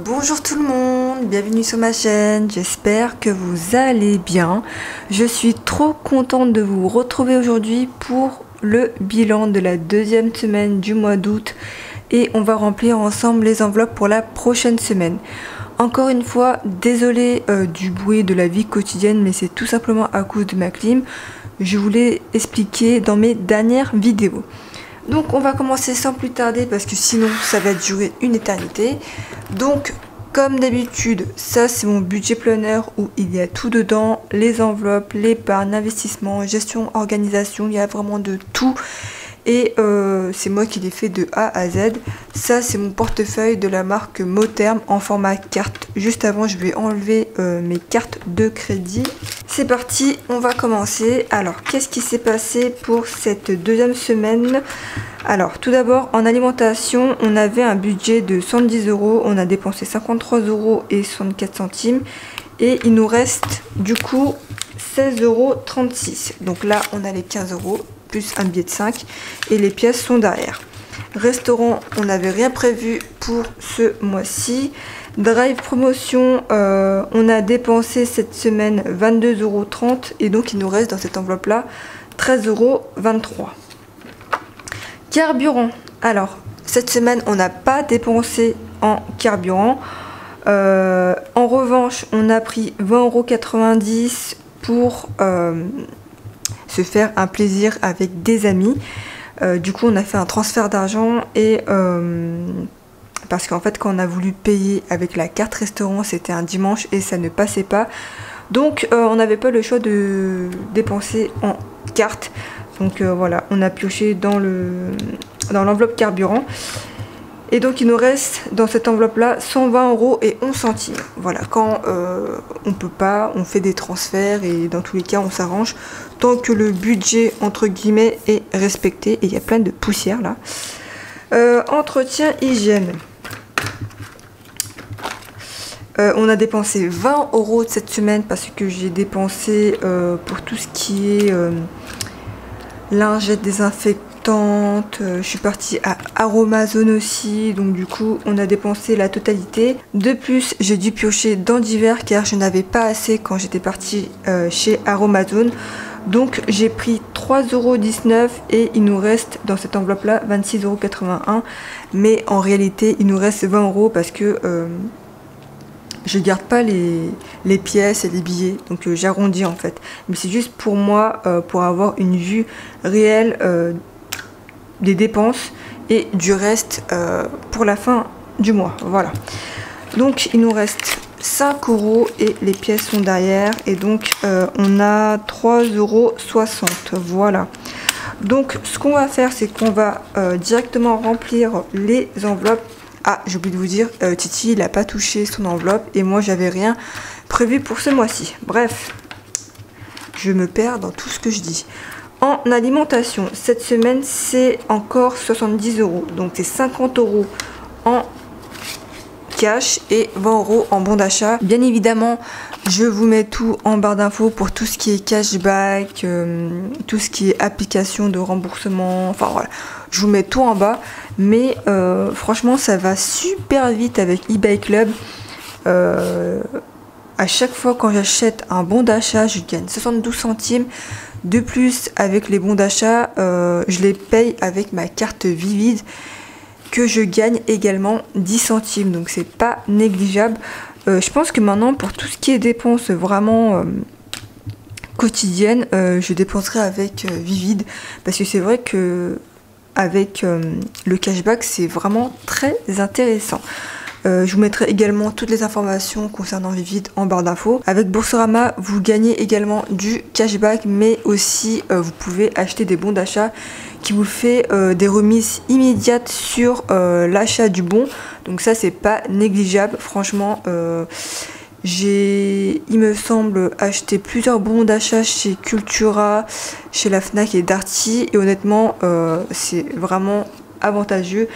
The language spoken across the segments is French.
Bonjour tout le monde, bienvenue sur ma chaîne, j'espère que vous allez bien. Je suis trop contente de vous retrouver aujourd'hui pour le bilan de la deuxième semaine du mois d'août et on va remplir ensemble les enveloppes pour la prochaine semaine. Encore une fois, désolée du bruit de la vie quotidienne, mais c'est tout simplement à cause de ma clim. Je vous l'ai expliqué dans mes dernières vidéos. Donc on va commencer sans plus tarder parce que sinon ça va durer une éternité. Donc comme d'habitude, ça c'est mon budget planner où il y a tout dedans, les enveloppes, l'épargne, l'investissement, gestion, organisation, il y a vraiment de tout. Et c'est moi qui l'ai fait de A à Z. Ça c'est mon portefeuille de la marque Motherm en format carte. Juste avant je vais enlever mes cartes de crédit. C'est parti, on va commencer. Alors qu'est-ce qui s'est passé pour cette deuxième semaine? Alors tout d'abord en alimentation on avait un budget de 110 €. On a dépensé 53,64 €. Et il nous reste du coup 16,36 €. Donc là on a les 15 € plus un billet de 5 et les pièces sont derrière. Restaurant, on n'avait rien prévu pour ce mois-ci. Drive promotion, on a dépensé cette semaine 22,30 € et donc il nous reste dans cette enveloppe là 13,23 €. Carburant, alors cette semaine on n'a pas dépensé en carburant. En revanche on a pris 20,90 € pour se faire un plaisir avec des amis. Du coup on a fait un transfert d'argent et parce qu'en fait quand on a voulu payer avec la carte restaurant c'était un dimanche et ça ne passait pas, donc on n'avait pas le choix de dépenser en carte. Donc voilà, on a pioché dans l'enveloppe carburant. Et donc il nous reste dans cette enveloppe là 120,11 €. Voilà, quand on peut pas, on fait des transferts et dans tous les cas on s'arrange tant que le budget entre guillemets est respecté. Et il y a plein de poussière là. Entretien hygiène. On a dépensé 20 € cette semaine parce que j'ai dépensé pour tout ce qui est lingette désinfectante. Je suis partie à Aromazone aussi, donc du coup on a dépensé la totalité. De plus j'ai dû piocher dans divers car je n'avais pas assez quand j'étais partie chez Aromazone. Donc j'ai pris 3,19 € et il nous reste dans cette enveloppe là 26,81 €. Mais en réalité il nous reste 20 € parce que je garde pas les pièces et les billets, donc j'arrondis en fait. Mais c'est juste pour moi, pour avoir une vue réelle des dépenses et du reste pour la fin du mois. Voilà. Donc il nous reste 5 € et les pièces sont derrière. Et donc on a 3,60 €. Voilà. Donc ce qu'on va faire, c'est qu'on va directement remplir les enveloppes. Ah, j'ai oublié de vous dire, Titi il n'a pas touché son enveloppe et moi j'avais rien prévu pour ce mois-ci. Bref, je me perds dans tout ce que je dis. En alimentation, cette semaine c'est encore 70 €. Donc c'est 50 € en cash et 20 € en bon d'achat. Bien évidemment, je vous mets tout en barre d'infos pour tout ce qui est cashback, tout ce qui est application de remboursement. Enfin voilà, je vous mets tout en bas. Mais franchement, ça va super vite avec eBay Club. À chaque fois quand j'achète un bon d'achat, je gagne 72 centimes. De plus, avec les bons d'achat, je les paye avec ma carte Vivid que je gagne également 10 centimes. Donc c'est pas négligeable. Je pense que maintenant pour tout ce qui est dépenses vraiment quotidiennes, je dépenserai avec Vivid. Parce que c'est vrai que avec le cashback c'est vraiment très intéressant. Je vous mettrai également toutes les informations concernant Vivid en barre d'infos. Avec Boursorama, vous gagnez également du cashback, mais aussi vous pouvez acheter des bons d'achat qui vous fait des remises immédiates sur l'achat du bon. Donc ça, c'est pas négligeable. Franchement, j'ai, il me semble, acheté plusieurs bons d'achat chez Cultura, chez la Fnac et Darty. Et honnêtement, c'est vraiment avantageux.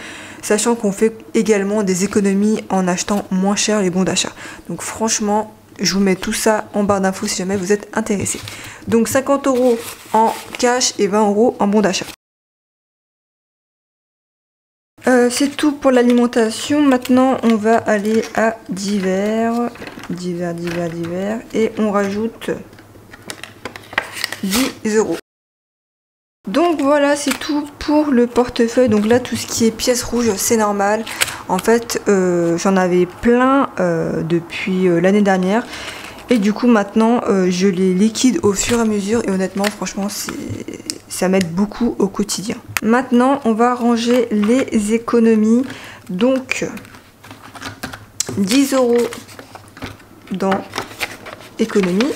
Sachant qu'on fait également des économies en achetant moins cher les bons d'achat. Donc franchement, je vous mets tout ça en barre d'infos si jamais vous êtes intéressé. Donc 50 € en cash et 20 € en bons d'achat. C'est tout pour l'alimentation. Maintenant, on va aller à divers. Et on rajoute 10 €. Donc voilà, c'est tout pour le portefeuille. Donc là, tout ce qui est pièces rouges, c'est normal. En fait, j'en avais plein depuis l'année dernière. Et du coup, maintenant, je les liquide au fur et à mesure. Et honnêtement, franchement, ça m'aide beaucoup au quotidien. Maintenant, on va ranger les économies. Donc, 10 € dans économie.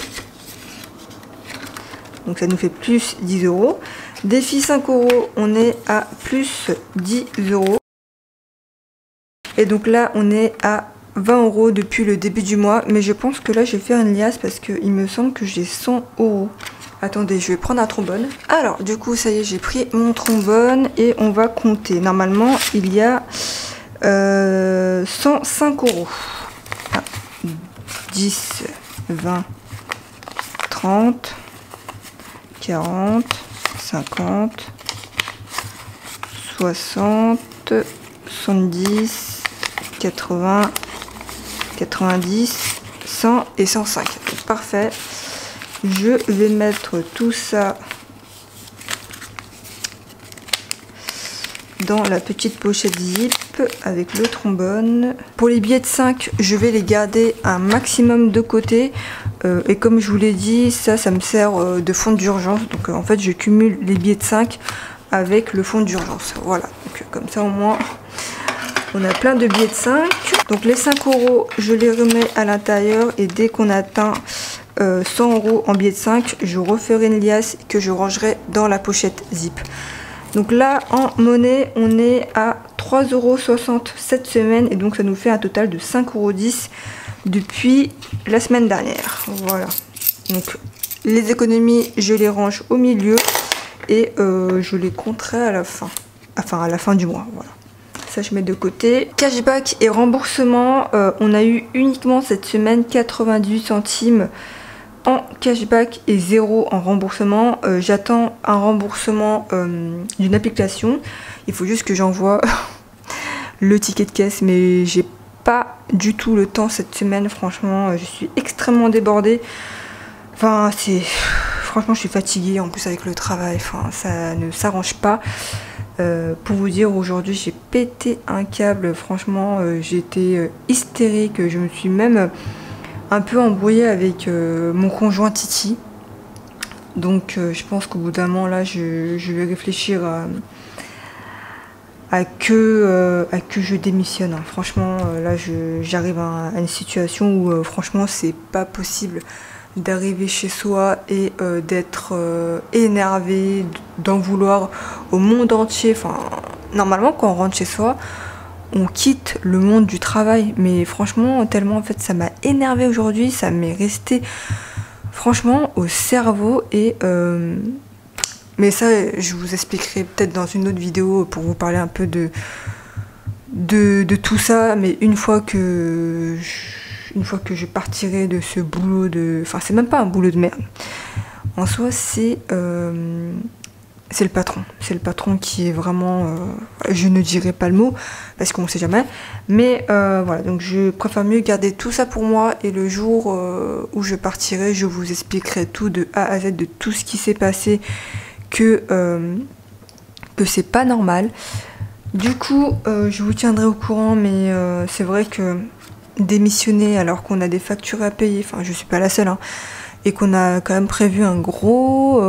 Donc, ça nous fait plus 10 €. Défi 5 €, on est à plus 10 €. Et donc là, on est à 20 € depuis le début du mois. Mais je pense que là, je vais faire une liasse parce qu'il me semble que j'ai 100 €. Attendez, je vais prendre un trombone. Alors, du coup, ça y est, j'ai pris mon trombone et on va compter. Normalement, il y a 105 €. 10, 20, 30, 40, 50, 60, 70, 80, 90, 100 et 105. Parfait. Je vais mettre tout ça dans la petite pochette zip avec le trombone. Pour les billets de 5, je vais les garder un maximum de côté. Et comme je vous l'ai dit, ça me sert de fonds d'urgence. Donc en fait, je cumule les billets de 5 avec le fonds d'urgence. Voilà, donc comme ça au moins, on a plein de billets de 5. Donc les 5 €, je les remets à l'intérieur. Et dès qu'on atteint 100 € en billets de 5, je referai une liasse que je rangerai dans la pochette zip. Donc là, en monnaie, on est à 3,60 € cette semaine. Et donc ça nous fait un total de 5,10 € depuis la semaine dernière. Voilà. Donc les économies, je les range au milieu. Et je les compterai à la fin. Enfin, à la fin du mois. Voilà. Ça, je mets de côté. Cashback et remboursement. On a eu uniquement cette semaine 98 centimes en cashback et 0 en remboursement. J'attends un remboursement d'une application. Il faut juste que j'envoie le ticket de caisse, mais j'ai pas du tout le temps cette semaine. Franchement, je suis extrêmement débordée. Enfin, franchement, je suis fatiguée en plus avec le travail. Enfin, ça ne s'arrange pas. Pour vous dire, aujourd'hui, j'ai pété un câble. Franchement, j'étais hystérique. Je me suis même un peu embrouillée avec mon conjoint Titi. Donc je pense qu'au bout d'un moment là je vais réfléchir à que je démissionne. Hein. Franchement là j'arrive à une situation où franchement c'est pas possible d'arriver chez soi et d'être énervé, d'en vouloir au monde entier. Enfin, normalement quand on rentre chez soi, on quitte le monde du travail, mais franchement tellement en fait ça m'a énervé aujourd'hui, ça m'est resté franchement au cerveau. Et mais ça je vous expliquerai peut-être dans une autre vidéo pour vous parler un peu de tout ça. Mais une fois que je partirai de ce boulot enfin c'est même pas un boulot de merde en soi, c'est le patron. C'est le patron qui est vraiment... je ne dirai pas le mot, parce qu'on ne sait jamais. Mais voilà, donc je préfère mieux garder tout ça pour moi. Et le jour où je partirai, je vous expliquerai tout de A à Z, de tout ce qui s'est passé, que c'est pas normal. Du coup, je vous tiendrai au courant, mais c'est vrai que démissionner alors qu'on a des factures à payer, enfin je suis pas la seule, hein, et qu'on a quand même prévu un gros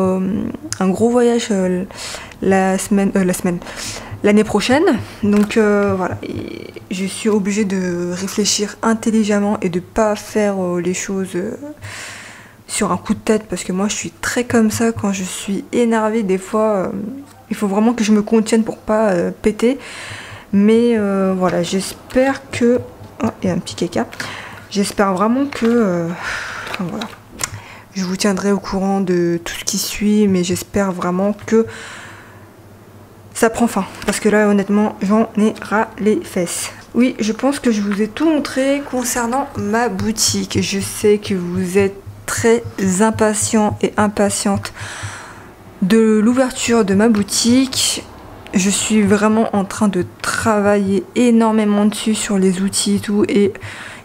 voyage l'année prochaine. Donc voilà, et je suis obligée de réfléchir intelligemment et de pas faire les choses sur un coup de tête, parce que moi je suis très comme ça quand je suis énervée. Des fois il faut vraiment que je me contienne pour pas péter. Mais voilà, j'espère que... Oh, il y a un petit caca. J'espère vraiment que... enfin, voilà. Je vous tiendrai au courant de tout ce qui suit, mais j'espère vraiment que ça prend fin. Parce que là, honnêtement, j'en ai ras les fesses. Oui, je pense que je vous ai tout montré concernant ma boutique. Je sais que vous êtes très impatients et impatientes de l'ouverture de ma boutique. je suis vraiment en train de travailler énormément dessus sur les outils et tout. Et il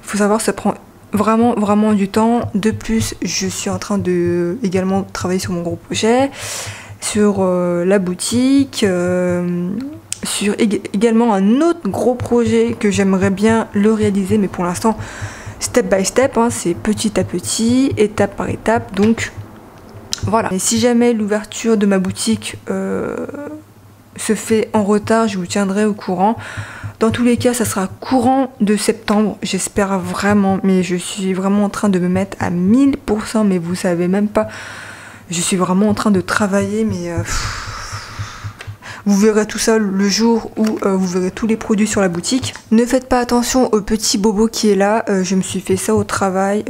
faut savoir, ça prend vraiment du temps. De plus, je suis en train de également travailler sur mon gros projet, sur la boutique, sur également un autre gros projet que j'aimerais bien le réaliser, mais pour l'instant, step by step, hein, c'est petit à petit, étape par étape. Donc voilà. Et si jamais l'ouverture de ma boutique se fait en retard, je vous tiendrai au courant. Dans tous les cas, ça sera courant de septembre, j'espère vraiment, mais je suis vraiment en train de me mettre à 1000%, mais vous savez même pas, je suis vraiment en train de travailler, mais vous verrez tout ça le jour où vous verrez tous les produits sur la boutique. Ne faites pas attention au petit bobo qui est là, je me suis fait ça au travail,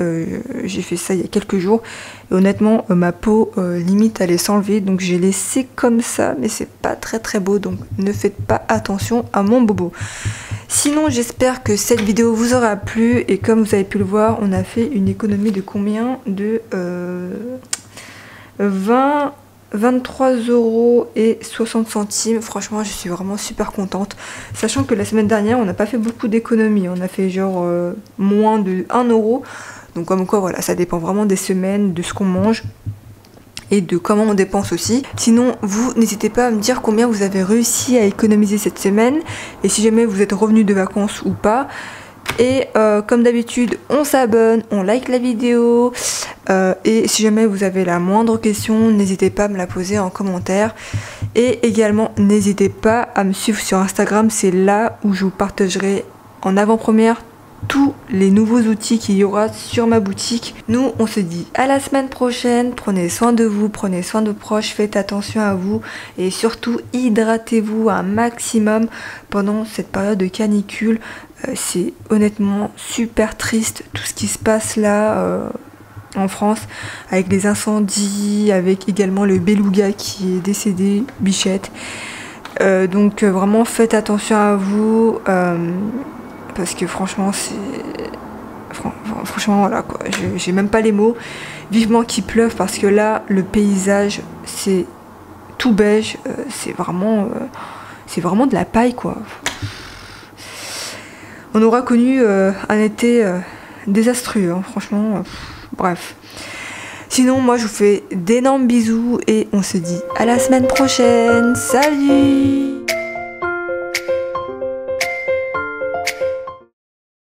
j'ai fait ça il y a quelques jours. Et honnêtement, ma peau limite allait s'enlever, donc j'ai laissé comme ça, mais c'est pas très beau, donc ne faites pas attention à mon bobo. Sinon, j'espère que cette vidéo vous aura plu, et comme vous avez pu le voir, on a fait une économie de combien? De 23,60 €. Franchement, je suis vraiment super contente. Sachant que la semaine dernière, on n'a pas fait beaucoup d'économies. On a fait genre moins de 1 €. Donc comme quoi, voilà, ça dépend vraiment des semaines, de ce qu'on mange et de comment on dépense aussi. Sinon, vous n'hésitez pas à me dire combien vous avez réussi à économiser cette semaine. Et si jamais vous êtes revenu de vacances ou pas. Et comme d'habitude, on s'abonne, on like la vidéo. Et si jamais vous avez la moindre question, n'hésitez pas à me la poser en commentaire. Et également, n'hésitez pas à me suivre sur Instagram. C'est là où je vous partagerai en avant-première tous les nouveaux outils qu'il y aura sur ma boutique. Nous, on se dit à la semaine prochaine. Prenez soin de vous, prenez soin de vos proches, faites attention à vous. Et surtout, hydratez-vous un maximum pendant cette période de canicule. C'est honnêtement super triste tout ce qui se passe là en France, avec les incendies, avec également le beluga qui est décédé, Bichette. Donc vraiment faites attention à vous, parce que franchement franchement voilà quoi, j'ai même pas les mots. Vivement qu'il pleuve, parce que là le paysage c'est tout beige, c'est vraiment de la paille quoi. On aura connu un été désastreux, hein, franchement. Bref. Sinon, moi, je vous fais d'énormes bisous et on se dit à la semaine prochaine. Salut!